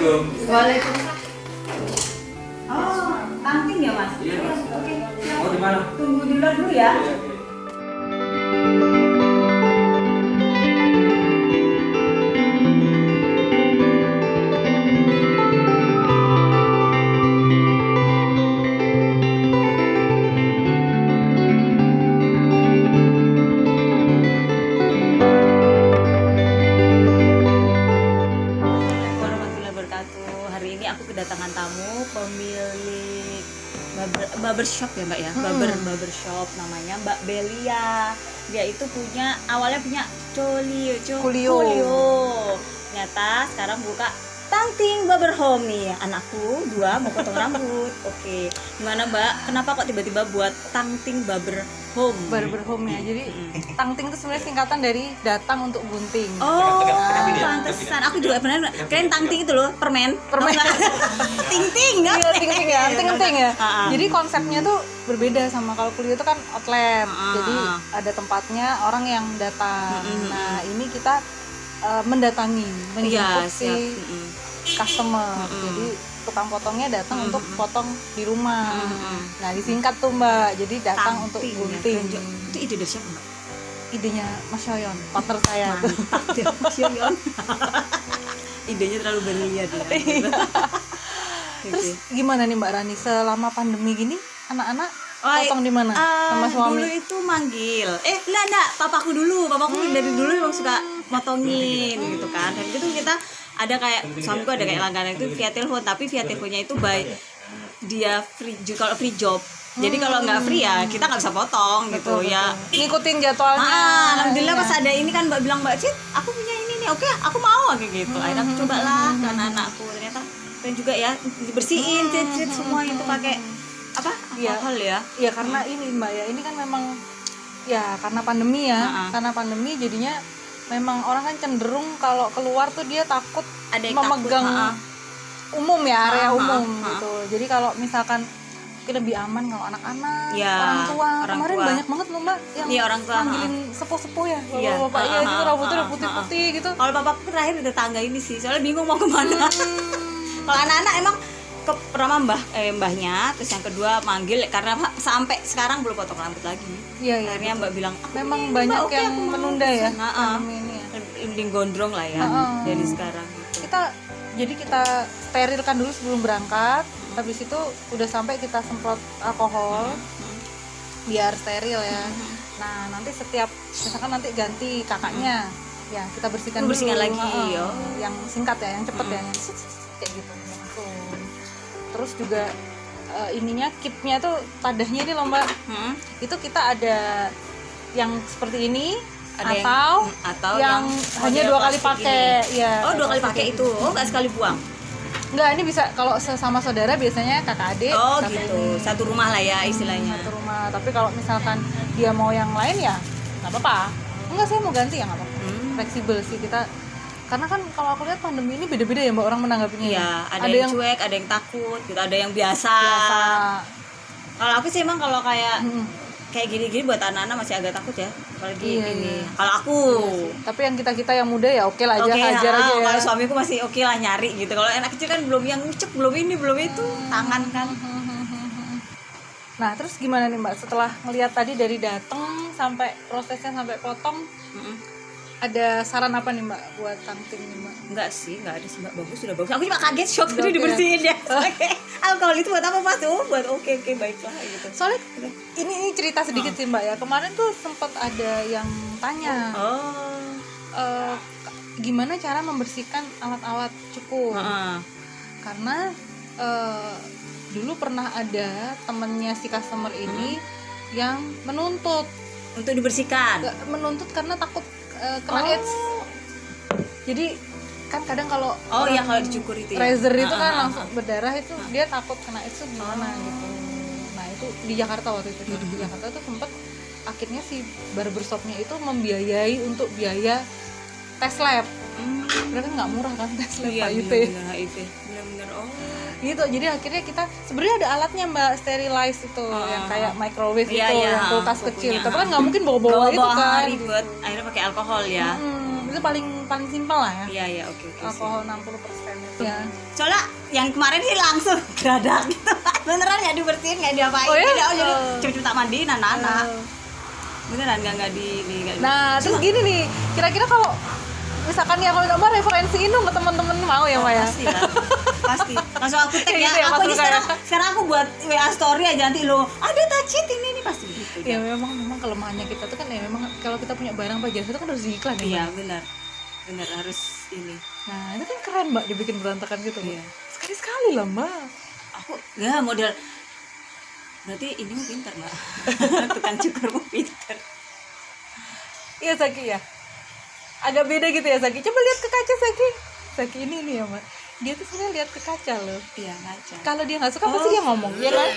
Waalaikumsalam. Oh, kantin ya Mas? Iya, Mas. Oke. Mau di mana? Tunggu di luar dulu ya. Warahmatullahi wabarakatuh. Hari ini aku kedatangan tamu pemilik barbershop ya Mbak ya, barbershop namanya Mbak Belia. Dia itu awalnya punya Kulio. Ternyata sekarang buka Tangting Barber Home nih. Anakku 2 mau potong rambut. Oke. Gimana Mbak? Kenapa kok tiba-tiba buat Tangting Barber Home? Barber home ya. Jadi tangting itu sebenarnya singkatan dari datang untuk gunting. Oh, pantesan. Aku juga benar keren tangting itu loh, permen. Ting-ting enggak? Iya, ting-ting ya, ting-ting ya. Ah. Jadi konsepnya tuh berbeda sama kalau kuliah itu kan outlet. Jadi ada tempatnya orang yang datang. Nah, ini kita mendatangi, menjemput si customer. Jadi tukang potongnya datang untuk potong di rumah. Nah, disingkat tuh Mbak. Jadi datang untuk gunting. Itu ide dari siapa Mbak? Idenya Mas Yoyon, partner saya. Mantap deh Mas Yoyon. Idenya terlalu brilian ya. Terus gimana nih Mbak Rani selama pandemi gini anak-anak Oh, potong di mana sama suami? Dulu itu manggil. Enggak, papaku dulu. Papaku dari dulu memang suka motongin gitu kan. Dan itu kita ada kayak suamiku ada kayak langganan itu via telepon, tapi via teleponnya itu dia kalau free job. Jadi kalau nggak free ya kita nggak bisa potong gitu ya. Ngikutin jadwalnya. Alhamdulillah pas ada ini kan Mbak bilang Mbak Cit, aku punya ini nih, oke aku mau kayak gitu. Akhirnya aku cobalah ke anak-anakku, ternyata keren juga ya, dibersihin cit semua itu pakai apa? Alkohol ya. Iya karena ini Mbak ya, ini kan memang ya karena pandemi ya. Karena pandemi jadinya memang orang kan cenderung kalau keluar tuh dia takut Ada yang memegang takut, umum ya, area umum gitu. Jadi kalau misalkan mungkin lebih aman kalau anak-anak, ya, orang tua. orang Kemarin tua. banyak banget loh Mbak yang Iya, orang tua, manggilin sepuh-sepuh ya, Iya. bapak ya gitu rambutnya udah putih-putih gitu. Kalau papaku terakhir di tetangga ini sih, soalnya bingung mau kemana. Kalau anak-anak emang pertama mbahnya, terus yang kedua manggil karena sampai sekarang belum potong rambut lagi. Iya, Akhirnya Mbak bilang, memang Mbak, banyak oke, yang aku mau." menunda ya Nah, pandemi ini ya. Mending gondrong lah ya dari sekarang gitu. Kita sterilkan dulu sebelum berangkat. Habis itu udah sampai kita semprot alkohol biar steril ya. Nah, nanti setiap misalkan nanti ganti kakaknya, ya kita bersihkan dulu. lagi, yo. Yang singkat ya, yang cepet ya, yang kayak gitu langsung. Terus juga ininya kipnya tuh tadahnya ini loh Mbak. Itu kita ada yang seperti ini, Ada atau yang hanya 2 kali pakai ya. Oh, 2 kali pakai itu. Oh, nggak sekali buang. Enggak, ini bisa kalau sesama saudara biasanya kakak adik. Oh, satu gitu. ini. Satu rumah lah ya istilahnya. Satu rumah. Tapi kalau misalkan dia mau yang lain ya nggak apa-apa. Enggak, saya mau ganti ya nggak apa-apa. Fleksibel sih kita. Karena kan kalau aku lihat pandemi ini beda-beda ya Mbak orang menanggapinya. Iya, ada yang cuek, ada yang takut, gitu. Ada yang biasa. Kalau aku sih emang kalau kayak gini-gini buat anak-anak masih agak takut ya. Apalagi ini. Kalau aku. Tapi yang kita yang muda ya oke lah aja, hajar aja ya. Kalau suamiku masih oke lah nyari gitu. Kalau anak kecil kan belum yang ngucep, belum ini, belum itu, tangan kan. Nah, terus gimana nih Mbak setelah ngelihat tadi dari datang sampai prosesnya sampai potong? Ada saran apa nih Mbak buat tangting nih Mbak? Enggak sih, enggak ada sih Mbak, bagus, sudah bagus. Aku cuma kaget shock tadi dibersihin ya. Alkohol itu buat apa Mas? Oh, buat oke baiklah gitu. Soalnya ini cerita sedikit sih Mbak ya. Kemarin tuh sempat ada yang tanya. Gimana cara membersihkan alat-alat cukur? Karena dulu pernah ada temennya si customer ini yang menuntut untuk dibersihkan. Menuntut karena takut kena AIDS. Jadi kan kadang kalau ya kalau dicukur itu ya. razor itu kan langsung berdarah itu dia takut kena AIDS tuh gimana gitu. Nah, itu di Jakarta waktu itu. Di Jakarta tuh sempat akhirnya si barbershopnya itu membiayai untuk biaya tes lab. Mereka nggak murah kan tes lab HIV. Benar-benar gitu. Jadi akhirnya kita sebenarnya ada alatnya Mbak, sterilize itu yang kayak microwave itu yang kulkas kecil. Tapi kan nggak mungkin bawa-bawa itu kan. Ribet. Akhirnya pakai alkohol ya. Itu paling simpel lah ya. Iya iya, oke. Alkohol 60% itu ya. Soalnya yang kemarin sih langsung geradak gitu. Beneran nggak dibersihin, nggak diapain. Oh, ya? Tidak, jadi Oh. cepet-cepet tak mandiin anak-anak. Beneran nggak di. Nah, terus gini nih, kira-kira kalau misalkan ya kalau Mbak referensiin dong ke teman-teman mau ya, Mbak ya? Pasti lah. Pasti. Langsung aku tag Gitu ya. ya, Aku Mas aja Luka ya? sekarang aku buat WA story aja nanti lo ada tacit ini pasti gitu. Ya memang kelemahannya kita tuh kan ya memang kalau kita punya barang apa jasa itu kan harus diiklan ya. Iya, Mbak? benar harus ini. Nah, itu kan keren Mbak dibikin berantakan gitu. Mbak. Iya. Sekali-sekali lah Mbak. Aku ya model berarti ini mah pintar Mbak. Tukang cukur mah pintar. Iya Saki ya. Agak beda gitu ya Saki. Coba lihat ke kaca Saki. Saki ini nih ya Mbak. Dia tuh sebenarnya lihat ke kaca loh. Iya, ngaca. Kalau dia nggak suka pasti dia ngomong, ya kan?